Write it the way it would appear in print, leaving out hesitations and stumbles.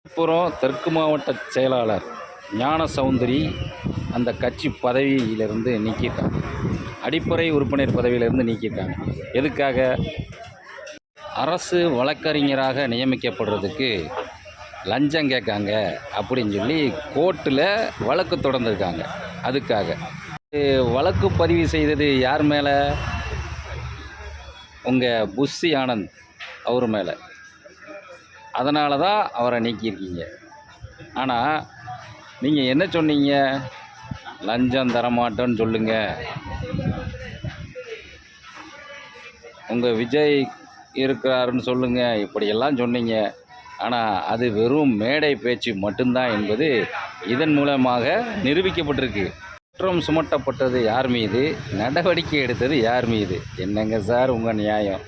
அப்புறம் தெற்கு மாவட்ட செயலாளர் ஞான சௌந்தரி அந்த கட்சி பதவியிலிருந்து நீக்கியிருக்காங்க. அடிப்படை உறுப்பினர் பதவியிலிருந்து நீக்கியிருக்காங்க. எதுக்காக? அரசு வழக்கறிஞராக நியமிக்கப்படுறதுக்கு லஞ்சம் கேட்காங்க அப்படின்னு சொல்லி கோர்ட்டில் வழக்கு தொடர்ந்துருக்காங்க. அதுக்காக வழக்கு பதிவு செய்தது யார் மேலே? உங்கள் புஷி ஆனந்த் அவர் மேலே. அதனால தான் அவரை நீக்கியிருக்கீங்க. ஆனால் நீங்கள் என்ன சொன்னீங்க? லஞ்சம் தரமாட்டோன்னு சொல்லுங்கள். உங்கள் விஜய் இருக்கிறாருன்னு சொல்லுங்கள், இப்படியெல்லாம் சொன்னீங்க. ஆனால் அது வெறும் மேடை பேச்சு மட்டும்தான் என்பது இதன் மூலமாக நிரூபிக்கப்பட்டிருக்கு. குற்றம் சுமத்தப்பட்டது யார் மீது? நடவடிக்கை எடுத்தது யார் மீது? என்னங்க சார் உங்கள் நியாயம்?